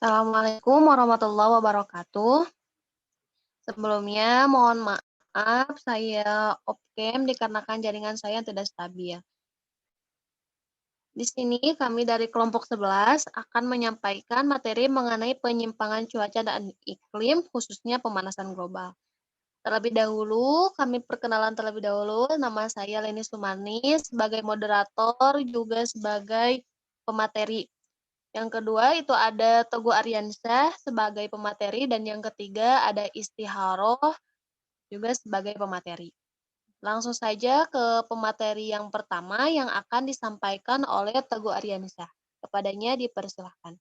Assalamualaikum warahmatullahi wabarakatuh. Sebelumnya mohon maaf saya off cam dikarenakan jaringan saya yang tidak stabil. Di sini kami dari kelompok 11 akan menyampaikan materi mengenai penyimpangan cuaca dan iklim khususnya pemanasan global. Terlebih dahulu, kami perkenalan terlebih dahulu, nama saya Leni Sumani sebagai moderator juga sebagai pemateri. Yang kedua itu ada Teguh Aryansyah sebagai pemateri dan yang ketiga ada Istiharoh juga sebagai pemateri. Langsung saja ke pemateri yang pertama yang akan disampaikan oleh Teguh Aryansyah. Kepadanya dipersilahkan.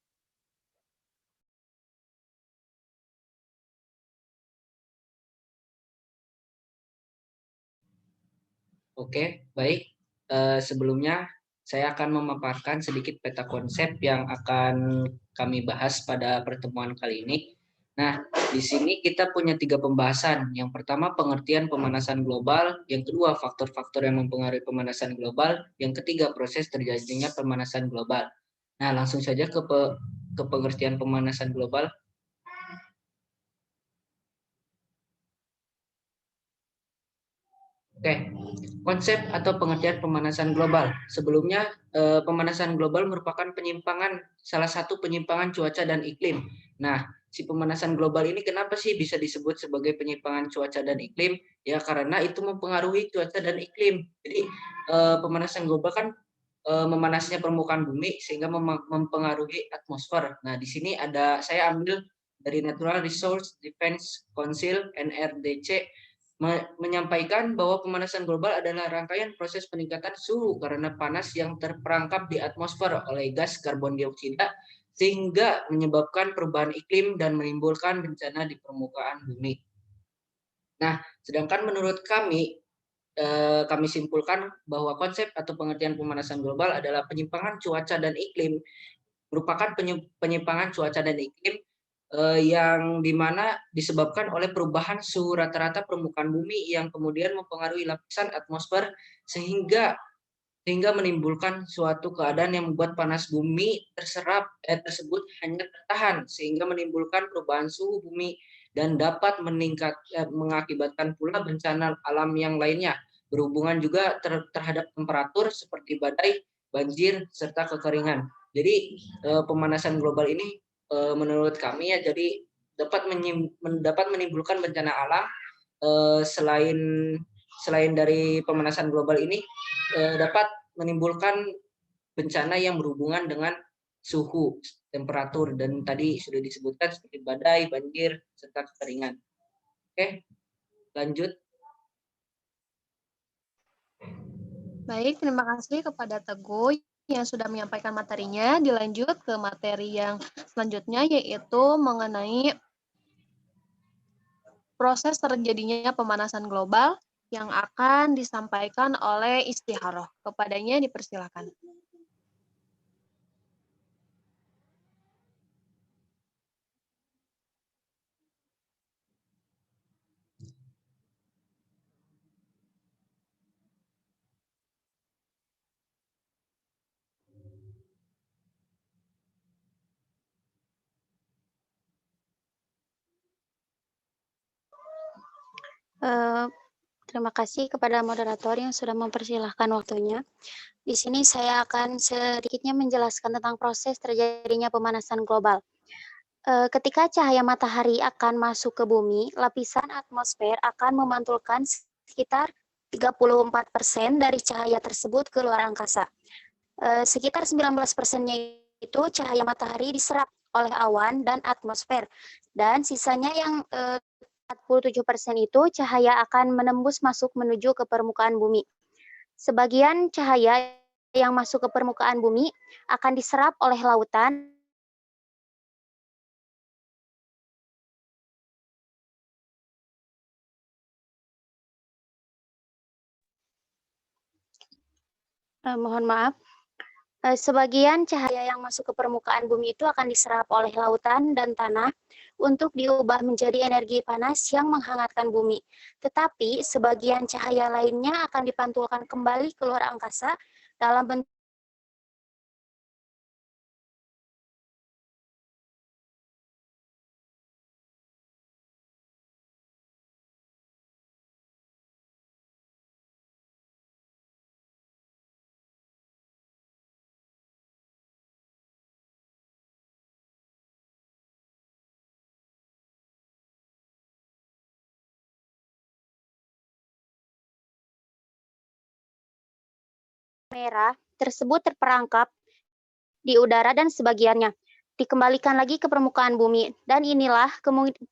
Oke, baik. Sebelumnya saya akan memaparkan sedikit peta konsep yang akan kami bahas pada pertemuan kali ini. Nah, di sini kita punya 3 pembahasan. Yang pertama, pengertian pemanasan global. Yang kedua, faktor-faktor yang mempengaruhi pemanasan global. Yang ketiga, proses terjadinya pemanasan global. Nah, langsung saja ke pengertian pemanasan global. Oke, konsep atau pengertian pemanasan global. Sebelumnya, pemanasan global merupakan salah satu penyimpangan cuaca dan iklim. Nah, si pemanasan global ini kenapa sih bisa disebut sebagai penyimpangan cuaca dan iklim? Ya, karena itu mempengaruhi cuaca dan iklim. Jadi, pemanasan global kan memanasnya permukaan bumi sehingga mempengaruhi atmosfer. Nah, di sini saya ambil dari Natural Resource Defense Council (NRDC) menyampaikan bahwa pemanasan global adalah rangkaian proses peningkatan suhu karena panas yang terperangkap di atmosfer oleh gas karbon dioksida sehingga menyebabkan perubahan iklim dan menimbulkan bencana di permukaan bumi. Nah, sedangkan menurut kami simpulkan bahwa konsep atau pengertian pemanasan global adalah penyimpangan cuaca dan iklim, merupakan penyimpangan cuaca dan iklim yang dimana disebabkan oleh perubahan suhu rata-rata permukaan bumi yang kemudian mempengaruhi lapisan atmosfer sehingga menimbulkan suatu keadaan yang membuat panas bumi tersebut hanya tertahan sehingga menimbulkan perubahan suhu bumi dan dapat mengakibatkan pula bencana alam yang lainnya berhubungan juga terhadap temperatur seperti badai, banjir serta kekeringan. Jadi pemanasan global ini menurut kami ya jadi dapat menimbulkan bencana alam selain dari pemanasan global ini dapat menimbulkan bencana yang berhubungan dengan suhu, temperatur dan tadi sudah disebutkan seperti badai, banjir serta kekeringan. Oke, lanjut. Baik, terima kasih kepada Teguh yang sudah menyampaikan materinya. Dilanjut ke materi yang selanjutnya yaitu mengenai proses terjadinya pemanasan global yang akan disampaikan oleh Istiharoh. Kepadanya dipersilakan. Terima kasih kepada moderator yang sudah mempersilahkan waktunya. Di sini saya akan sedikitnya menjelaskan tentang proses terjadinya pemanasan global. Ketika cahaya matahari akan masuk ke bumi, lapisan atmosfer akan memantulkan sekitar 34% dari cahaya tersebut ke luar angkasa. Sekitar 19%-nya itu cahaya matahari diserap oleh awan dan atmosfer, dan sisanya yang 47% itu cahaya akan menembus masuk menuju ke permukaan bumi. Sebagian cahaya yang masuk ke permukaan bumi akan diserap oleh lautan mohon maaf. Sebagian cahaya yang masuk ke permukaan bumi itu akan diserap oleh lautan dan tanah untuk diubah menjadi energi panas yang menghangatkan bumi. Tetapi sebagian cahaya lainnya akan dipantulkan kembali keluar angkasa dalam bentuk inframerah tersebut terperangkap di udara dan sebagiannya dikembalikan lagi ke permukaan bumi. Dan inilah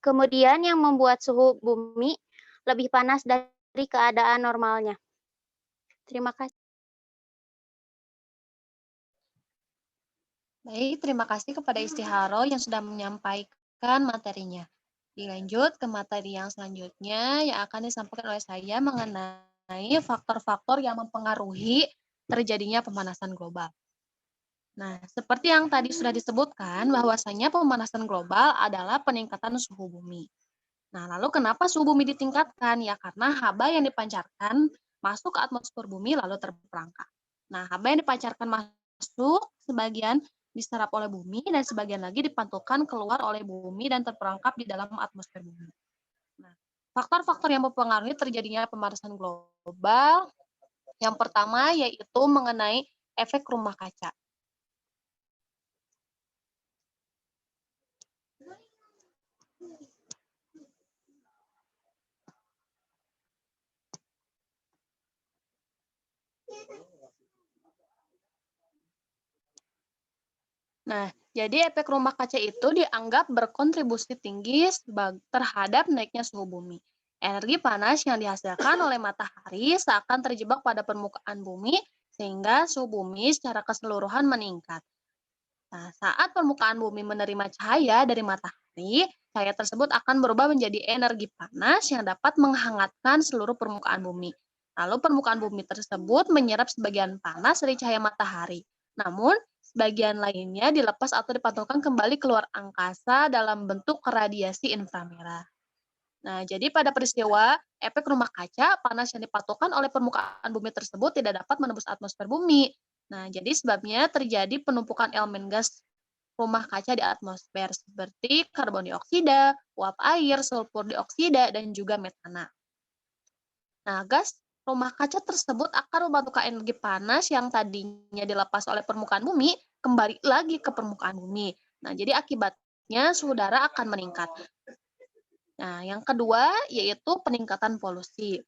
kemudian yang membuat suhu bumi lebih panas dari keadaan normalnya. Terima kasih. Baik, terima kasih kepada Istiharo yang sudah menyampaikan materinya. Dilanjut ke materi yang selanjutnya yang akan disampaikan oleh saya mengenai faktor-faktor yang mempengaruhi terjadinya pemanasan global. Nah, seperti yang tadi sudah disebutkan, bahwasanya pemanasan global adalah peningkatan suhu bumi. Nah, lalu kenapa suhu bumi ditingkatkan? Ya, karena haba yang dipancarkan masuk ke atmosfer bumi lalu terperangkap. Nah, haba yang dipancarkan masuk, sebagian diserap oleh bumi dan sebagian lagi dipantulkan keluar oleh bumi dan terperangkap di dalam atmosfer bumi. Nah, faktor-faktor yang mempengaruhi terjadinya pemanasan global, yang pertama yaitu mengenai efek rumah kaca. Nah, jadi efek rumah kaca itu dianggap berkontribusi tinggi terhadap naiknya suhu bumi. Energi panas yang dihasilkan oleh matahari seakan terjebak pada permukaan bumi sehingga suhu bumi secara keseluruhan meningkat. Nah, saat permukaan bumi menerima cahaya dari matahari, cahaya tersebut akan berubah menjadi energi panas yang dapat menghangatkan seluruh permukaan bumi. Lalu permukaan bumi tersebut menyerap sebagian panas dari cahaya matahari. Namun, sebagian lainnya dilepas atau dipantulkan kembali keluar angkasa dalam bentuk radiasi inframerah. Nah, jadi pada peristiwa efek rumah kaca, panas yang dipantulkan oleh permukaan bumi tersebut tidak dapat menembus atmosfer bumi. Nah, jadi sebabnya terjadi penumpukan elemen gas rumah kaca di atmosfer seperti karbon dioksida, uap air, sulfur dioksida, dan juga metana. Nah, gas rumah kaca tersebut akan memantulkan energi panas yang tadinya dilepas oleh permukaan bumi kembali lagi ke permukaan bumi. Nah, jadi akibatnya suhu udara akan meningkat. Nah, yang kedua yaitu peningkatan polusi.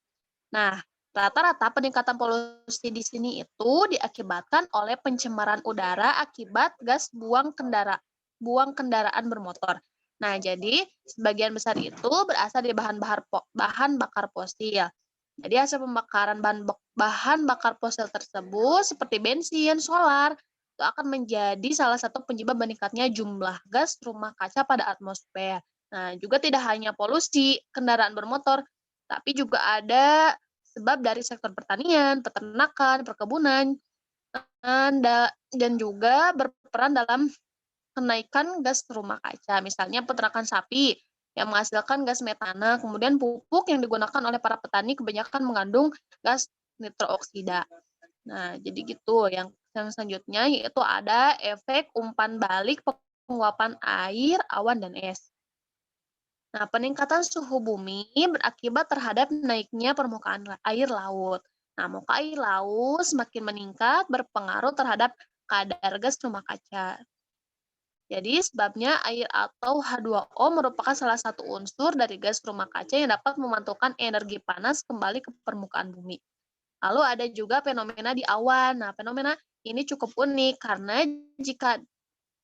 Nah, rata-rata peningkatan polusi di sini itu diakibatkan oleh pencemaran udara akibat gas buang kendaraan bermotor. Nah, jadi sebagian besar itu berasal dari bahan bakar fosil. Jadi hasil pembakaran bahan bakar fosil tersebut seperti bensin, solar, itu akan menjadi salah satu penyebab meningkatnya jumlah gas rumah kaca pada atmosfer. Nah, juga tidak hanya polusi kendaraan bermotor, tapi juga ada sebab dari sektor pertanian, peternakan, perkebunan, dan juga berperan dalam kenaikan gas rumah kaca. Misalnya peternakan sapi yang menghasilkan gas metana, kemudian pupuk yang digunakan oleh para petani kebanyakan mengandung gas nitrooksida. Nah, jadi gitu. Yang selanjutnya yaitu ada efek umpan balik penguapan air, awan, dan es. Nah, peningkatan suhu bumi berakibat terhadap naiknya permukaan air laut. Nah, muka air laut semakin meningkat berpengaruh terhadap kadar gas rumah kaca. Jadi, sebabnya air atau H2O merupakan salah satu unsur dari gas rumah kaca yang dapat memantulkan energi panas kembali ke permukaan bumi. Lalu ada juga fenomena di awan. Nah, fenomena ini cukup unik karena jika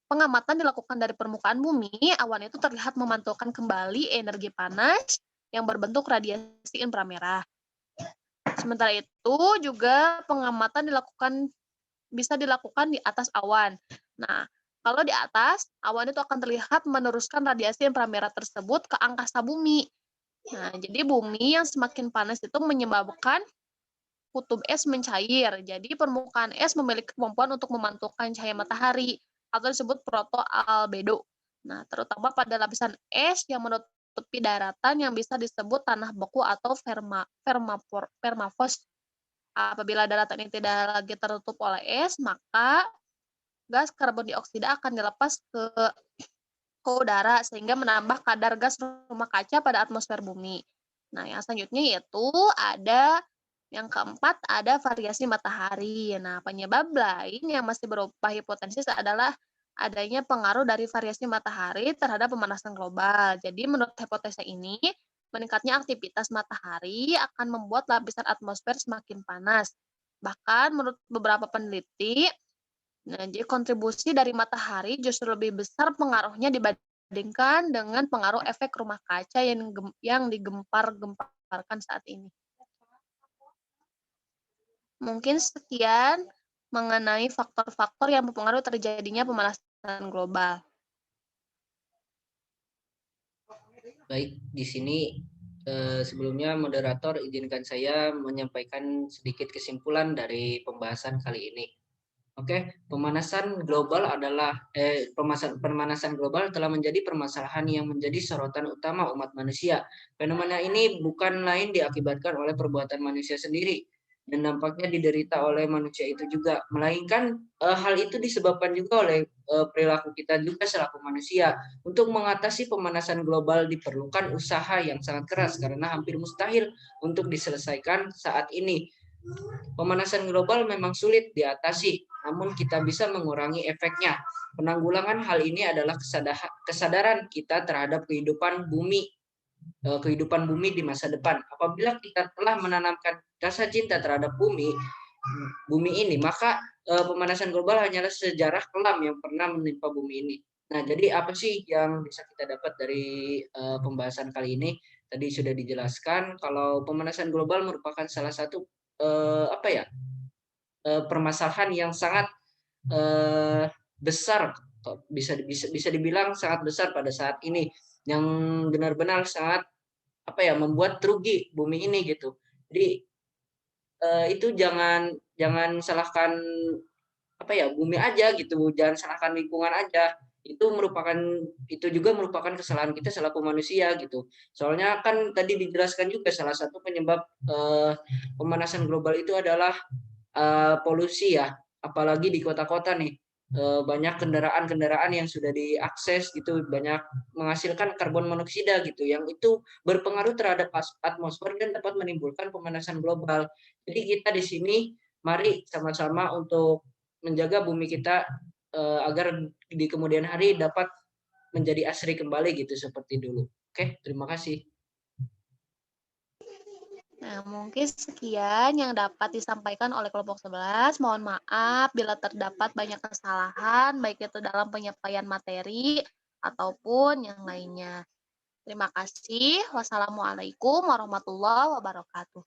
pengamatan dilakukan dari permukaan bumi, awan itu terlihat memantulkan kembali energi panas yang berbentuk radiasi inframerah. Sementara itu juga pengamatan bisa dilakukan di atas awan. Nah, kalau di atas, awan itu akan terlihat meneruskan radiasi inframerah tersebut ke angkasa bumi. Nah, jadi bumi yang semakin panas itu menyebabkan kutub es mencair. Jadi permukaan es memiliki kemampuan untuk memantulkan cahaya matahari atau disebut protoalbedo. Nah, terutama pada lapisan es yang menutupi daratan yang bisa disebut tanah beku atau permafrost. Apabila daratan ini tidak lagi tertutup oleh es, maka gas karbon dioksida akan dilepas ke udara sehingga menambah kadar gas rumah kaca pada atmosfer bumi. Nah, yang selanjutnya yaitu yang keempat ada variasi matahari. Nah, penyebab lain yang masih berupa hipotesis adalah adanya pengaruh dari variasi matahari terhadap pemanasan global. Jadi, menurut hipotesa ini, meningkatnya aktivitas matahari akan membuat lapisan atmosfer semakin panas. Bahkan menurut beberapa peneliti, nah, jadi kontribusi dari matahari justru lebih besar pengaruhnya dibandingkan dengan pengaruh efek rumah kaca yang digempar-gemparkan saat ini. Mungkin sekian mengenai faktor-faktor yang mempengaruhi terjadinya pemanasan global. Baik, di sini sebelumnya moderator izinkan saya menyampaikan sedikit kesimpulan dari pembahasan kali ini. Oke, pemanasan global pemanasan global telah menjadi permasalahan yang menjadi sorotan utama umat manusia. Fenomena ini bukan lain diakibatkan oleh perbuatan manusia sendiri dan dampaknya diderita oleh manusia itu juga, melainkan hal itu disebabkan juga oleh perilaku kita juga selaku manusia. Untuk mengatasi pemanasan global diperlukan usaha yang sangat keras karena hampir mustahil untuk diselesaikan saat ini. Pemanasan global memang sulit diatasi, namun kita bisa mengurangi efeknya. Penanggulangan hal ini adalah kesadaran kita terhadap kehidupan bumi di masa depan. Apabila kita telah menanamkan rasa cinta terhadap bumi ini, maka pemanasan global hanyalah sejarah kelam yang pernah menimpa bumi ini. Nah, jadi apa sih yang bisa kita dapat dari pembahasan kali ini? Tadi sudah dijelaskan kalau pemanasan global merupakan salah satu permasalahan yang sangat besar, bisa dibilang sangat besar pada saat ini, yang benar-benar sangat membuat rugi bumi ini gitu. Jadi itu jangan salahkan bumi aja gitu, jangan salahkan lingkungan aja. Itu juga merupakan kesalahan kita selaku manusia gitu. Soalnya kan tadi dijelaskan juga salah satu penyebab pemanasan global itu adalah polusi ya, apalagi di kota-kota nih. Banyak kendaraan-kendaraan yang sudah diakses gitu, banyak menghasilkan karbon monoksida gitu, yang itu berpengaruh terhadap atmosfer dan dapat menimbulkan pemanasan global. Jadi kita di sini mari sama-sama untuk menjaga bumi kita agar di kemudian hari dapat menjadi asri kembali gitu seperti dulu. Oke, terima kasih. Nah, mungkin sekian yang dapat disampaikan oleh kelompok 11. Mohon maaf bila terdapat banyak kesalahan, baik itu dalam penyampaian materi ataupun yang lainnya. Terima kasih. Wassalamualaikum warahmatullahi wabarakatuh.